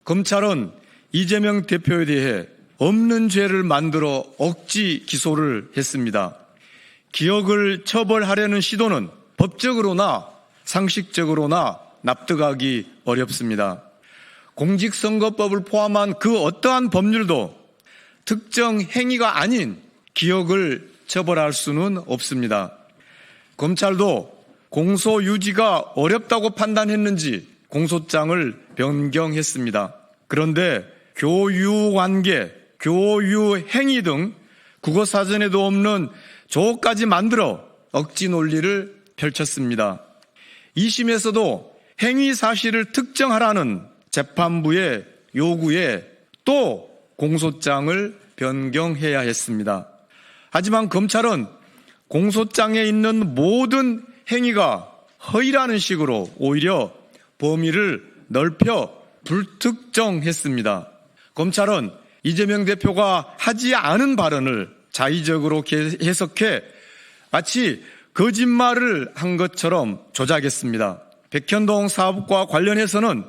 검찰은 이재명 대표에 대해 없는 죄를 만들어 억지 기소를 했습니다. 기억을 처벌하려는 시도는 법적으로나 상식적으로나 납득하기 어렵습니다. 공직선거법을 포함한 그 어떠한 법률도 특정 행위가 아닌 기억을 처벌할 수는 없습니다. 검찰도 공소 유지가 어렵다고 판단했는지 공소장을 변경했습니다. 그런데 교유관계, 교유행위 등 국어사전에도 없는 조까지 만들어 억지 논리를 펼쳤습니다. 2심에서도 행위 사실을 특정하라는 재판부의 요구에 또 공소장을 변경해야 했습니다. 하지만 검찰은 공소장에 있는 모든 행위가 허위라는 식으로 오히려 범위를 넓혀 불특정했습니다. 검찰은 이재명 대표가 하지 않은 발언을 자의적으로 해석해 마치 거짓말을 한 것처럼 조작했습니다. 백현동 사업과 관련해서는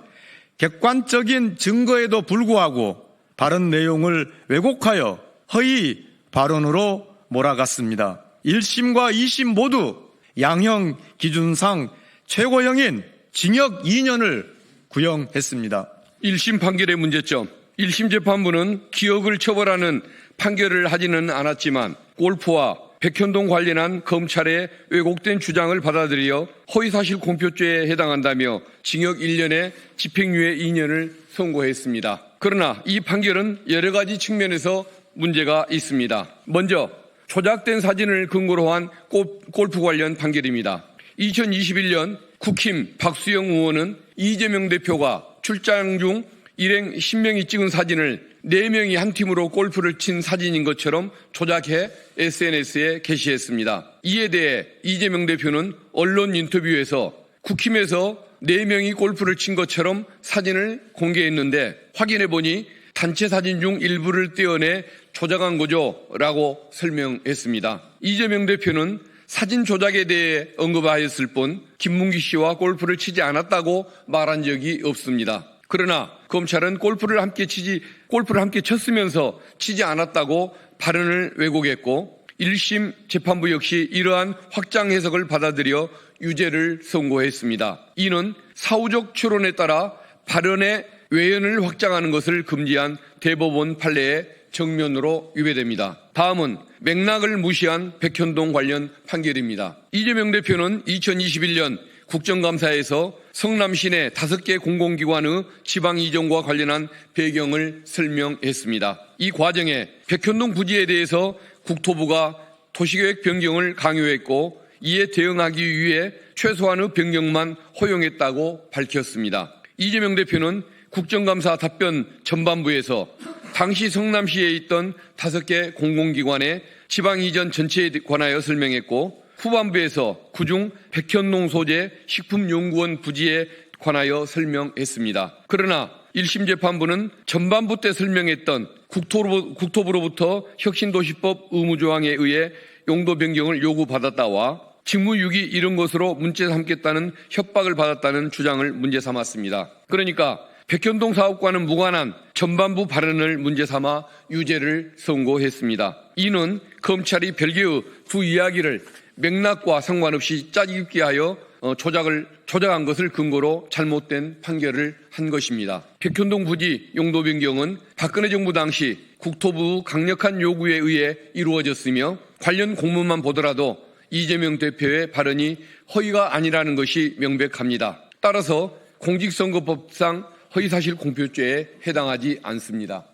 객관적인 증거에도 불구하고 발언 내용을 왜곡하여 허위 발언으로 몰아갔습니다. 1심과 2심 모두 양형 기준상 최고형인 징역 2년을 구형했습니다. 1심 판결의 문제점. 1심 재판부는 기억을 처벌하는 판결을 하지는 않았지만 골프와 백현동 관련한 검찰의 왜곡된 주장을 받아들여 허위사실 공표죄에 해당한다며 징역 1년에 집행유예 2년을 선고했습니다. 그러나 이 판결은 여러 가지 측면에서 문제가 있습니다. 먼저 조작된 사진을 근거로 한 골프 관련 판결입니다. 2021년 국힘 박수영 의원은 이재명 대표가 출장 중 일행 10명이 찍은 사진을 4명이 한 팀으로 골프를 친 사진인 것처럼 조작해 SNS에 게시했습니다. 이에 대해 이재명 대표는 언론 인터뷰에서 국힘에서 4명이 골프를 친 것처럼 사진을 공개했는데 확인해보니 단체 사진 중 일부를 떼어내 조작한 거죠 라고 설명했습니다. 이재명 대표는 사진 조작에 대해 언급하였을 뿐 김문기 씨와 골프를 치지 않았다고 말한 적이 없습니다. 그러나 검찰은 골프를 함께 쳤으면서 치지 않았다고 발언을 왜곡했고 1심 재판부 역시 이러한 확장 해석을 받아들여 유죄를 선고했습니다. 이는 사후적 추론에 따라 발언의 외연을 확장하는 것을 금지한 대법원 판례의 정면으로 위배됩니다. 다음은 맥락을 무시한 백현동 관련 판결입니다. 이재명 대표는 2021년 국정감사에서 성남 시내 5개 공공기관의 지방 이전과 관련한 배경을 설명했습니다. 이 과정에 백현동 부지에 대해서 국토부가 도시계획 변경을 강요했고 이에 대응하기 위해 최소한의 변경만 허용했다고 밝혔습니다. 이재명 대표는 국정감사 답변 전반부에서 당시 성남시에 있던 5개 공공기관의 지방 이전 전체에 관하여 설명했고 후반부에서 그중 백현동 소재 식품연구원 부지에 관하여 설명했습니다. 그러나 1심 재판부는 전반부 때 설명했던 국토부로부터 혁신도시법 의무조항에 의해 용도 변경을 요구받았다와 직무유기 이런 것으로 문제 삼겠다는 협박을 받았다는 주장을 문제 삼았습니다. 그러니까 백현동 사업과는 무관한 전반부 발언을 문제 삼아 유죄를 선고했습니다. 이는 검찰이 별개의 두 이야기를 맥락과 상관없이 짜깁기 하여 조작한 것을 근거로 잘못된 판결을 한 것입니다. 백현동 부지 용도 변경은 박근혜 정부 당시 국토부 강력한 요구에 의해 이루어졌으며 관련 공문만 보더라도 이재명 대표의 발언이 허위가 아니라는 것이 명백합니다. 따라서 공직선거법상 허위사실 공표죄에 해당하지 않습니다.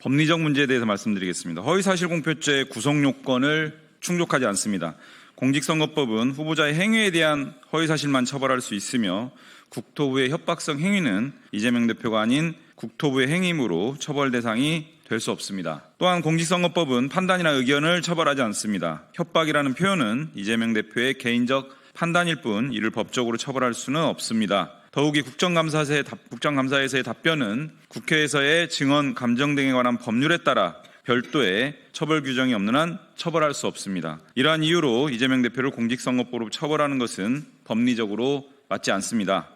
법리적 문제에 대해서 말씀드리겠습니다. 허위사실 공표죄의 구성 요건을 충족하지 않습니다. 공직선거법은 후보자의 행위에 대한 허위사실만 처벌할 수 있으며 국토부의 협박성 행위는 이재명 대표가 아닌 국토부의 행위이므로 처벌 대상이 될 수 없습니다. 또한 공직선거법은 판단이나 의견을 처벌하지 않습니다. 협박이라는 표현은 이재명 대표의 개인적 판단일 뿐 이를 법적으로 처벌할 수는 없습니다. 더욱이 국정감사에서의 답변은 국회에서의 증언 감정 등에 관한 법률에 따라 별도의 처벌 규정이 없는 한 처벌할 수 없습니다. 이러한 이유로 이재명 대표를 공직선거법으로 처벌하는 것은 법리적으로 맞지 않습니다.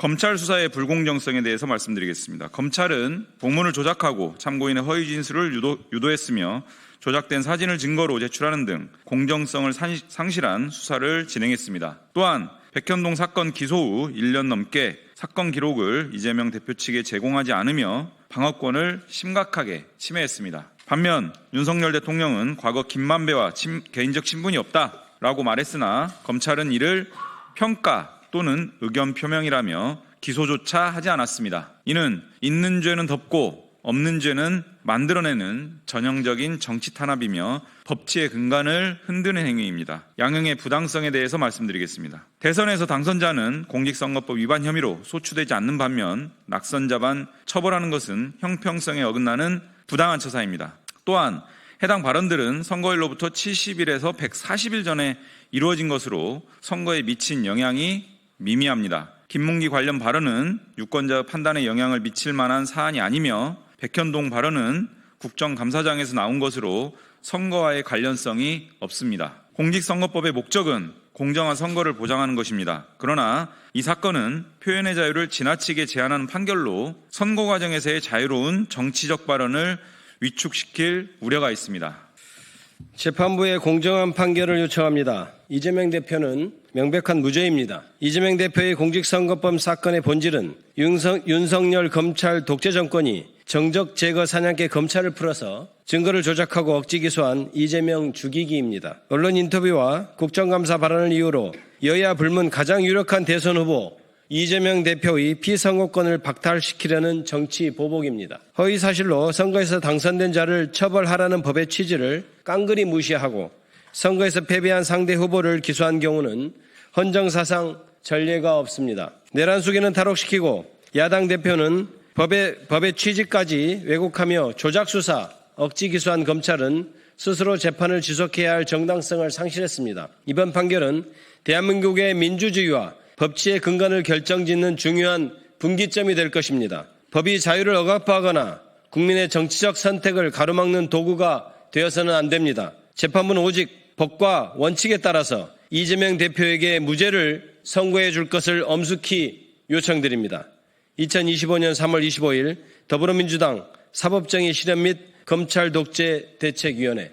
검찰 수사의 불공정성에 대해서 말씀드리겠습니다. 검찰은 공문을 조작하고 참고인의 허위 진술을 유도했으며 조작된 사진을 증거로 제출하는 등 공정성을 상실한 수사를 진행했습니다. 또한 백현동 사건 기소 후 1년 넘게 사건 기록을 이재명 대표 측에 제공하지 않으며 방어권을 심각하게 침해했습니다. 반면 윤석열 대통령은 과거 김만배와 개인적 친분이 없다라고 말했으나 검찰은 이를 평가 또는 의견 표명이라며 기소조차 하지 않았습니다. 이는 있는 죄는 덮고 없는 죄는 만들어내는 전형적인 정치 탄압이며 법치의 근간을 흔드는 행위입니다. 양형의 부당성에 대해서 말씀드리겠습니다. 대선에서 당선자는 공직선거법 위반 혐의로 소추되지 않는 반면 낙선자만 처벌하는 것은 형평성에 어긋나는 부당한 처사입니다. 또한 해당 발언들은 선거일로부터 70일에서 140일 전에 이루어진 것으로 선거에 미친 영향이 미미합니다. 김문기 관련 발언은 유권자 판단에 영향을 미칠 만한 사안이 아니며 백현동 발언은 국정감사장에서 나온 것으로 선거와의 관련성이 없습니다. 공직선거법의 목적은 공정한 선거를 보장하는 것입니다. 그러나 이 사건은 표현의 자유를 지나치게 제한하는 판결로 선거 과정에서의 자유로운 정치적 발언을 위축시킬 우려가 있습니다. 재판부에 공정한 판결을 요청합니다. 이재명 대표는 명백한 무죄입니다. 이재명 대표의 공직선거법 사건의 본질은 윤석열 검찰 독재 정권이 정적 제거 사냥개 검찰을 풀어서 증거를 조작하고 억지 기소한 이재명 죽이기입니다. 언론 인터뷰와 국정감사 발언을 이유로 여야 불문 가장 유력한 대선 후보 이재명 대표의 피선거권을 박탈시키려는 정치 보복입니다. 허위 사실로 선거에서 당선된 자를 처벌하라는 법의 취지를 깡그리 무시하고 선거에서 패배한 상대 후보를 기소한 경우는 헌정사상 전례가 없습니다. 내란 수계는 탈옥시키고 야당 대표는 법의 취지까지 왜곡하며 조작수사, 억지 기소한 검찰은 스스로 재판을 지속해야 할 정당성을 상실했습니다. 이번 판결은 대한민국의 민주주의와 법치의 근간을 결정짓는 중요한 분기점이 될 것입니다. 법이 자유를 억압하거나 국민의 정치적 선택을 가로막는 도구가 되어서는 안 됩니다. 재판부는 오직 법과 원칙에 따라서 이재명 대표에게 무죄를 선고해 줄 것을 엄숙히 요청드립니다. 2025년 3월 25일 더불어민주당 사법정의 실현 및 검찰 독재 대책위원회